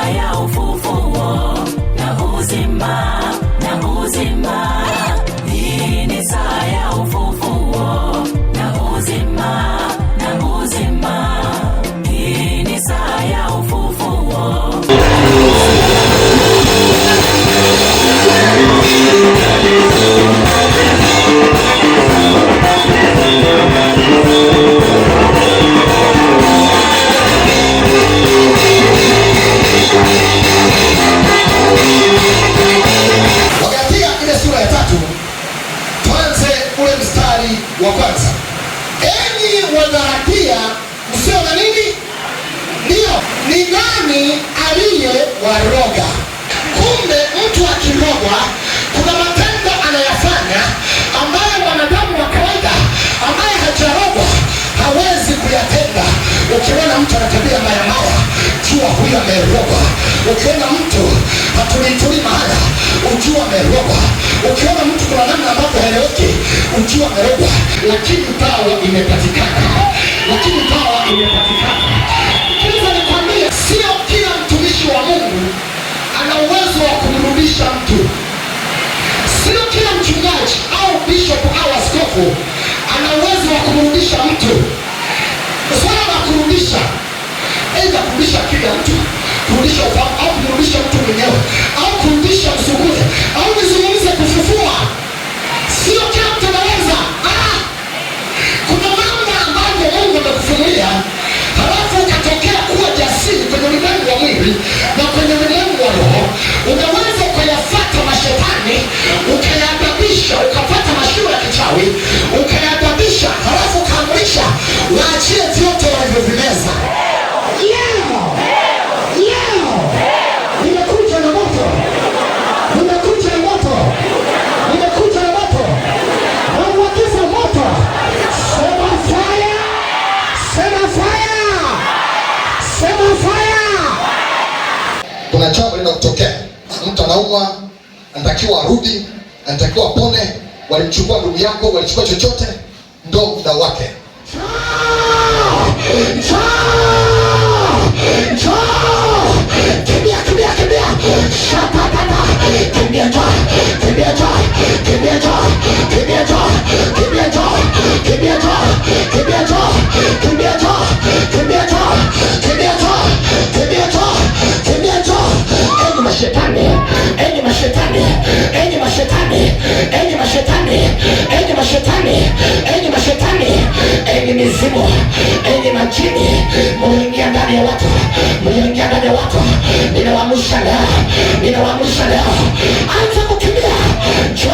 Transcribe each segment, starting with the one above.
ya ufufuo na uzima, na uzima. Hii ni saa ya ufufuo na uzima, na uzima. Hii ni saa ya ufufuo. Wagalatia ile sura ya 3 tuanze ule mstari wa kwanza. Enyi Wagalatia msio na nini? Ndio, ni nani aliye waroga? Kumbe mtu akirogwa kuna matendo anayafanya ambayo wanadamu wa kawaida ambaye hajarogwa hawezi kuyatenda. Ukiona mtu anatembea mayamaya, jua huyo amerogwa. Ukiona mtu hatulituli mahali, ujua amerogwa. Ukiona mtu kuna namna ambavyo haeleweki, ujua amerogwa. Lakini dawa imepatikana, lakini dawa imepatikana. Kwanza nikwambie, sio kila mtumishi wa Mungu ana uwezo wa kumrudisha mtu. Sio kila mchungaji au bishop au askofu ana uwezo wa kumrudisha mtu. Swala la kurudisha, aidha kurudisha akili ya mtu, kurudisha ufahamu, au kurudisha mtu mwenyewe, au kurudisha msukule, au nizungumze kufufua. Sio kila mtu anaweza. Kuna namna ambavyo Mungu amekufunulia, halafu ukatokea kuwa jasiri kwenye ulimwengu wa mwili na kwenye ulimwengu wa roho. Unaweza ukayafuata mashetani, ukayaadabisha, ukapata mashimo ya kichawi, ukayaadabisha, halafu ukaamrisha waachie vyote walivyovimeza. Nimekuja na moto, nimekuja na moto, nimekuja na moto, nauagiza moto. Sema fire, sema fire, sema fire. Kuna jambo linalotokea, mtu anaumwa, anatakiwa arudi, anatakiwa apone. Walimchukua ndugu yako, walichukua chochote, ndo muda wake. Kimbia, kimbia, kimbia. Shapapapa. Kimbia toa, kimbia toa, kimbia toa, kimbia toa, kimbia toa, kimbia toa, kimbia toa, kimbia toa, kimbia toa, kimbia toa, kimbia toa, kimbia toa. Enyi mashetani, enyi mashetani, enyi mashetani, enyi mashetani, enyi mashetani, enyi mashetani, enyi mizimu, enyi majini, mliingia ndani ya watu, mliingia ndani ya watu. Ninawaamsha leo, ninawaamsha leo. Anza kukimbia. Njoo,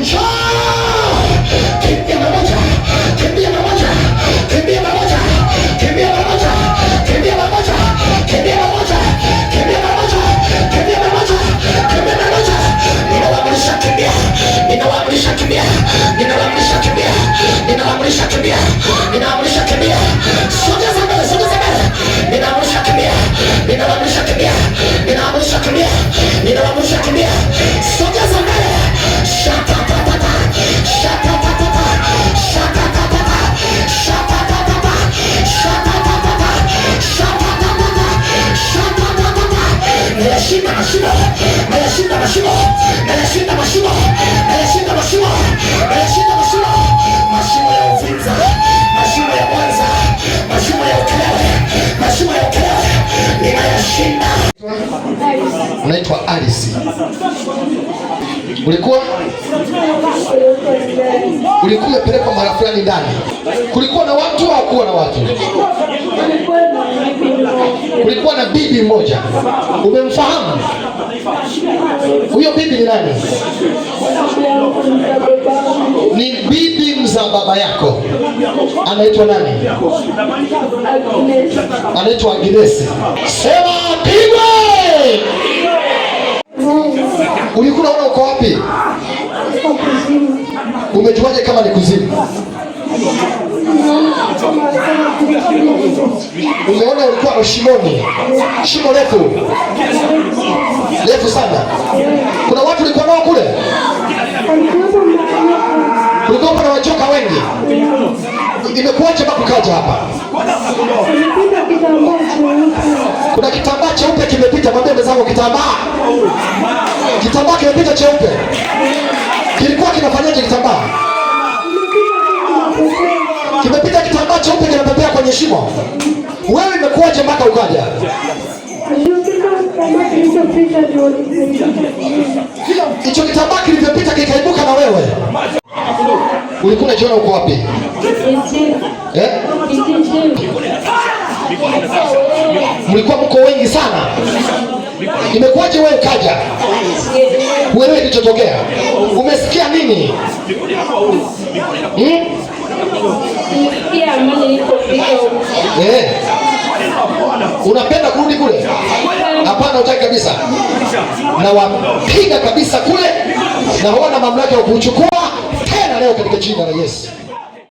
njoo. Kimbia pamoja, kimbia pamoja, kimbia pamoja, kimbia pamoja, kimbia pamoja, kimbia pamoja, kimbia pamoja, kimbia pamoja, kimbia pamoja. Ninawaamsha kimbia, ninawaamsha kimbia, ninawaamsha kimbia, ninawaamsha kimbia, ninawaamsha kimbia. Sogeza mbele, sogeza mbele. Ninawaamsha kimbia, ninawaamsha kimbia, ninawaamsha kimbia, ninawaamsha kimbia. Sogeza mbele. Shatatata, shatatata, shatatata, shatatata, shatatata, shatatata, shatatata. Nayashinda mashimo, nayashinda mashimo, nayashinda mashimo, nayashinda mashimo, nayashinda mashimo. Mashimo ya uvinza, mashimo ya Mwanza, mashimo ya Ukerewe, mashimo ya Ukerewe, ninayashinda. Unaitwa Alice. Ulikuwa umepelekwa mara fulani ndani. Kulikuwa na watu au kuwa na watu? Kulikuwa na bibi mmoja. Umemfahamu? Huyo bibi ni nani? Ni bibi mza baba yako. Anaitwa nani? Anaitwa Agnes. Sema pigwe! Ulikuwa unaona uko wapi? Umejuaje kama ni kuzimu? Umeona ulikuwa shimoni. Shimo refu. Refu sana. Kuna watu walikuwa nao kule? Kulikuwa na wachoka wengi. Imekuacha mpaka ukaja hapa. Kuna kitambaa cheupe kimepita, mwambie mwenzangu kitambaa. Kitambaa kimepita cheupe. Kilikuwa kinafanyaje kitambaa? Kimepita kitambaa cheupe kinapepea kwenye shimo. Wewe imekuwaje mpaka ukaja? Hicho kitambaa kilivyopita kikaibuka na wewe. Ulikuwa unajiona uko wapi? Mlikuwa mko wengi sana. Imekuwaje wewe ukaja? Wewe kilichotokea? Umesikia nini? Unapenda kurudi kule? Hapana, hutaki kabisa. Na wapiga kabisa kule, na wana mamlaka ya kuchukua tena leo katika jina la Yesu.